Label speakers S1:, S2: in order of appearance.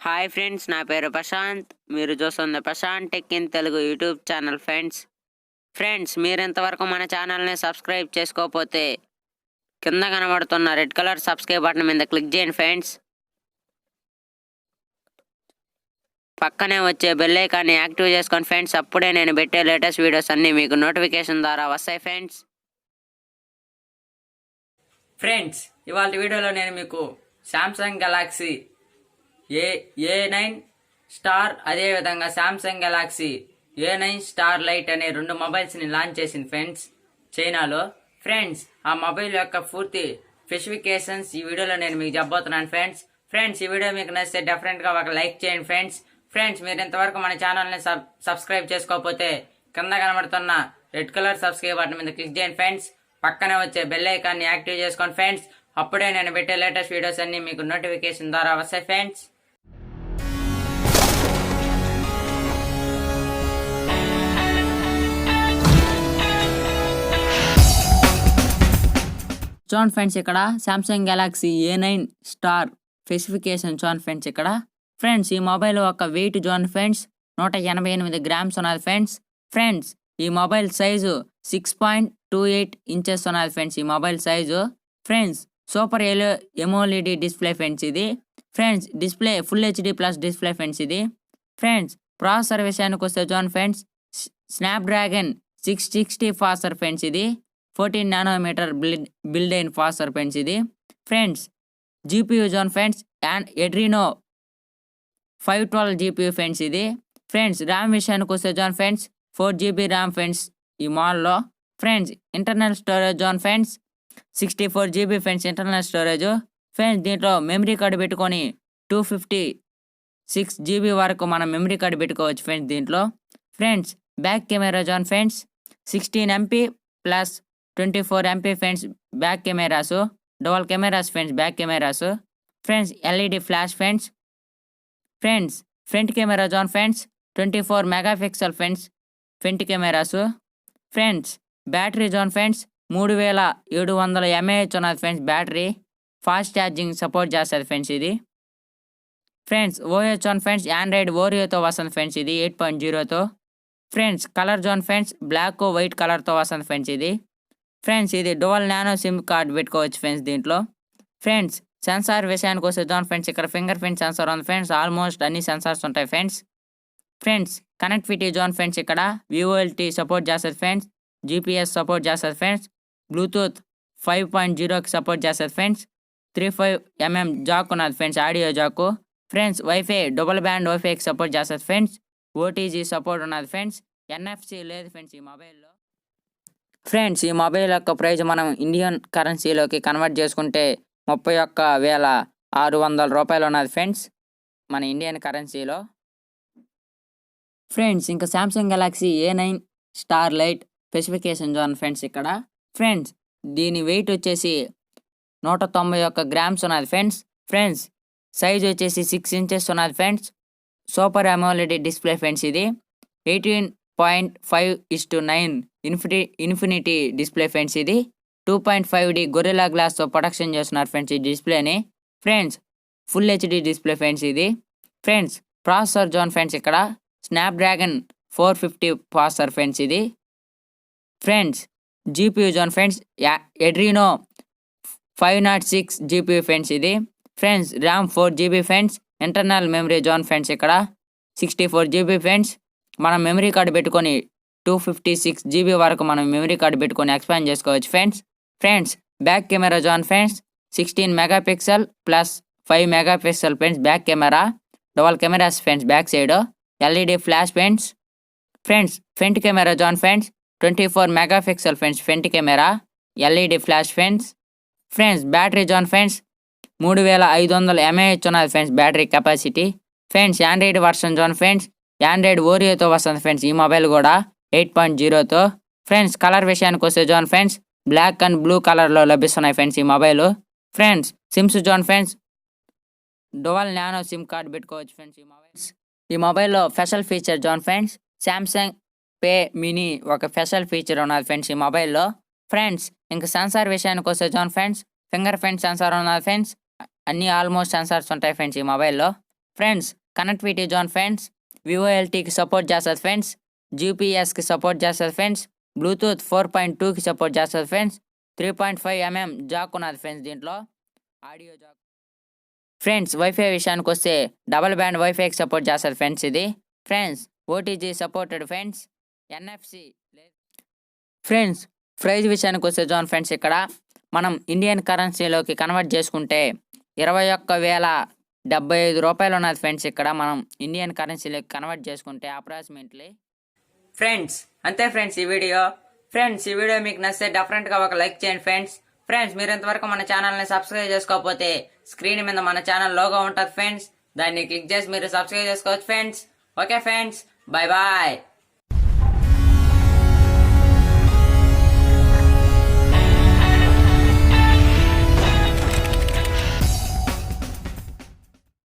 S1: Hi friends, నా పేరు ప్రశాంత్. మీరు చూస్తున్న Prashanth tech in Telugu YouTube channel. Friends మీరు ఇంతవరకు మన ఛానల్ని సబ్స్క్రైబ్ చేసుకోకపోతే కింద కనబడుతున్న రెడ్ కలర్ సబ్స్క్రైబ్ బటన్ మీద క్లిక్ చేయండి ఫ్రెండ్స్. పక్కనే వచ్చే బెల్ ఐకాన్ని యాక్టివ్ చేసుకోండి ఫ్రెండ్స్. అప్పుడే నేను పెట్టే లేటెస్ట్ వీడియోస్ అన్నీ మీకు నోటిఫికేషన్ ద్వారా వస్తాయి
S2: ఫ్రెండ్స్ ఇవాళ వీడియోలో నేను మీకు సామ్సంగ్ గెలాక్సీ ఏ9 స్టార్ అదేవిధంగా సామ్సంగ్ గెలాక్సీ ఏ9 స్టార్ లైట్ అనే రెండు మొబైల్స్ని లాంచ్ చేసింది ఫ్రెండ్స్ చైనాలో. ఫ్రెండ్స్ ఆ మొబైల్ యొక్క పూర్తి స్పెసిఫికేషన్స్ ఈ వీడియోలో నేను మీకు చెప్పబోతున్నాను ఫ్రెండ్స్ ఈ వీడియో మీకు నచ్చితే డెఫినెట్గా ఒక లైక్ చేయండి ఫ్రెండ్స్ మీరు ఇంతవరకు మన ఛానల్ని సబ్స్క్రైబ్ చేసుకోకపోతే కింద కనబడుతున్న రెడ్ కలర్ సబ్స్క్రైబ్ బటన్ మీద క్లిక్ చేయండి ఫ్రెండ్స్. పక్కనే వచ్చే బెల్ ఐకాన్ని యాక్టివ్ చేసుకోండి ఫ్రెండ్స్. అప్పుడే నేను పెట్టే లేటెస్ట్ వీడియోస్ అన్ని మీకు నోటిఫికేషన్ ద్వారా వస్తాయి ఫ్రెండ్స్. చూడండి ఫ్రెండ్స్, ఇక్కడ సామ్సంగ్ గెలాక్సీ ఏ9 స్టార్ స్పెసిఫికేషన్ చూడండి ఫ్రెండ్స్. ఇక్కడ ఫ్రెండ్స్ ఈ మొబైల్ ఒక వెయిట్ చూడండి ఫ్రెండ్స్ 188 గ్రామ్స్ ఉన్నది ఫ్రెండ్స్ ఈ మొబైల్ సైజు 6.28 ఇంచెస్ ఉన్నది ఫ్రెండ్స్. ఈ mobile size friends super AMOLED display friends ఇది. Friends display full HD plus display friends ఇది. ఫ్రెండ్స్ ప్రాసెసర్ విషయానికి వస్తే చూడండి ఫ్రెండ్స్ స్నాప్డ్రాగన్ 660 ప్రాసెసర్ ఫ్రెండ్స్ ఇది. 14 నానోమీటర్ బిల్డ్ అయిన ప్రాసెసర్ ఫ్రెండ్స్ ఇది. ఫ్రెండ్స్ జీపీయూ చూడండి ఫ్రెండ్స్ ఎడ్రీనో 512 జీపీయూ ఫ్రెండ్స్ ఇది. ఫ్రెండ్స్ ర్యామ్ విషయానికి వస్తే చూడండి ఫ్రెండ్స్ 4GB ర్యామ్ ఫ్రెండ్స్ ఈ మోడల్లో. ఫ్రెండ్స్ ఇంటర్నల్ స్టోరేజ్ చూడండి friends 64GB friends internal storage. Friends దీంట్లో మెమరీ కార్డు పెట్టుకొని 256GB వరకు మనం మెమరీ కార్డు పెట్టుకోవచ్చు ఫ్రెండ్స్ దీంట్లో. ఫ్రెండ్స్ బ్యాక్ కెమెరా చూడండి friends 16MP plus 24MP friends back cameras, double cameras friends back cameras. Friends LED flash friends front camera చూడండి friends 24 megapixel friends front cameras. Friends battery చూడండి friends 3700 mAh ఉన్నది friends battery. Fast charging support చేస్తుంది friends ఇది. Friends OS చూడండి friends Android ఓరియోతో వస్తుంది friends ఇది 8.0తో. Friends colour చూడండి ఫ్రెండ్స్ బ్లాక్ వైట్ కలర్తో వస్తుంది ఫ్రెండ్స్ ఇది. ఫ్రెండ్స్ ఇది డువల్ నానో సిమ్ కార్డ్ పెట్టుకోవచ్చు ఫ్రెండ్స్ దీంట్లో. ఫ్రెండ్స్ సెన్సార్ విషయానికి వస్తే చూడండి ఫ్రెండ్స్ ఇక్కడ ఫింగర్ ప్రింట్ సెన్సార్ ఉంది ఫ్రెండ్స్. ఆల్మోస్ట్ అన్ని సెన్సార్స్ ఉంటాయి ఫ్రెండ్స్ కనెక్టివిటీ చూడండి ఫ్రెండ్స్ ఇక్కడ విఓఎల్టీ సపోర్ట్ చేస్తుంది ఫ్రెండ్స్. జీపీఎస్ సపోర్ట్ చేస్తుంది ఫ్రెండ్స్. బ్లూటూత్ 5.0కి సపోర్ట్ చేస్తుంది ఫ్రెండ్స్. 35mm జాక్ ఉన్నది friends audio jack. Friends wifi double band వైఫైకి సపోర్ట్ చేస్తుంది ఫ్రెండ్స్. ఓటీజీ సపోర్ట్ ఉన్నది ఫ్రెండ్స్. ఎన్ఎఫ్సి లేదు ఫ్రెండ్స్ ఈ మొబైల్లో. ఫ్రెండ్స్ ఈ మొబైల్ యొక్క ప్రైస్ మనం ఇండియన్ కరెన్సీలోకి కన్వర్ట్ చేసుకుంటే 31,600 రూపాయలు ఉన్నది ఫ్రెండ్స్ మన ఇండియన్ కరెన్సీలో. ఫ్రెండ్స్ ఇంకా Samsung Galaxy ఏ9 star lite specification చూడండి ఫ్రెండ్స్ ఇక్కడ. ఫ్రెండ్స్ దీని వెయిట్ వచ్చేసి 191 గ్రామ్స్ ఉన్నది ఫ్రెండ్స్ సైజ్ వచ్చేసి 6 ఇంచెస్ ఉన్నది friends. Super AMOLED display friends ఇది. 18.5:9 ఇన్ఫినిటీ డిస్ప్లే ఫ్రెండ్స్ ఇది. 2.5D గొరిల్లా గ్లాస్తో ప్రొటెక్షన్ చేస్తున్నారు ఫ్రెండ్స్ ఈ డిస్ప్లేని. Friends full HD display friends ఇది. ఫ్రెండ్స్ ప్రాసెసర్ జోన్ ఫ్రెండ్స్ ఇక్కడ స్నాప్డ్రాగన్ 450 ప్రాసెసర్ ఫ్రెండ్స్ ఇది. Friends GPU zone friends Adreno 506 GPU friends ఇది. Friends RAM 4GB friends. Internal memory zone friends ఇక్కడ 64GB friends. మనం memory card పెట్టుకొని 256GB వరకు మనం memory card పెట్టుకొని ఎక్స్పాండ్ చేసుకోవచ్చు friends back camera zone friends 16 megapixel plus 5 megapixel friends back camera. Double cameras friends back side. LED flash friends front camera zone friends 24 megapixel friends front camera LED flash friends battery zone friends 3500 mAh ఉన్నది friends battery capacity. Friends Android version zone friends Android ఓరియోతో వస్తుంది friends ఈ mobile కూడా 8.0తో. Friends colour విషయానికి వస్తే zone friends black and blue కలర్లో లభిస్తున్నాయి friends ఈ mobile. Friends sims zone friends dual nano sim card పెట్టుకోవచ్చు ఫ్రెండ్స్ ఈ మొబైల్లో special feature zone friends Samsung pay mini ఒక స్పెషల్ ఫీచర్ ఉన్నది ఫ్రెండ్స్ ఈ మొబైల్లో. ఫ్రెండ్స్ ఇంకా సెన్సార్ విషయానికి వస్తే zone friends fingerprint sensor ఉన్నది ఫ్రెండ్స్. అన్ని ఆల్మోస్ట్ సెన్సార్స్ ఉంటాయి ఫ్రెండ్స్ ఈ మొబైల్లో. ఫ్రెండ్స్ కనెక్టివిటీ జోన్ ఫ్రెండ్స్ వివోఎల్టీకి సపోర్ట్ చేస్తుంది ఫ్రెండ్స్, జీపీఎస్కి సపోర్ట్ చేస్తుంది ఫ్రెండ్స్, బ్లూటూత్ 4.2కి సపోర్ట్ చేస్తుంది ఫ్రెండ్స్, 3.5 mm జాక్ ఉన్నది ఫ్రెండ్స్ దీంట్లో ఆడియో జాక్. ఫ్రెండ్స్ వైఫై విషయానికి వస్తే డబల్ బ్యాండ్ వైఫైకి సపోర్ట్ చేస్తుంది ఫ్రెండ్స్ ఇది. Friends OTG supported friends, NFC. Friends price విషయానికి వస్తే జోన్ ఫ్రెండ్స్ ఇక్కడ మనం ఇండియన్ కరెన్సీలోకి కన్వర్ట్ చేసుకుంటే 21,075 రూపాయలు ఉన్నది ఫ్రెండ్స్. ఇక్కడ మనం ఇండియన్ కరెన్సీలోకి కన్వర్ట్ చేసుకుంటే అప్రాక్సిమేట్లీ. ఫ్రెండ్స్ అంతే ఫ్రెండ్స్ ఈ వీడియో. ఫ్రెండ్స్ ఈ వీడియో మీకు నచ్చితే డెఫినెట్గా ఒక లైక్ చేయండి ఫ్రెండ్స్. ఫ్రెండ్స్ మీరు ఇంతవరకు మన ఛానల్ని సబ్స్క్రైబ్ చేసుకోకపోతే స్క్రీన్ మీద మన ఛానల్ లోగో ఉంటుంది ఫ్రెండ్స్, దాన్ని క్లిక్ చేసి మీరు సబ్స్క్రైబ్ చేసుకోవచ్చు friends. Okay friends, bye bye.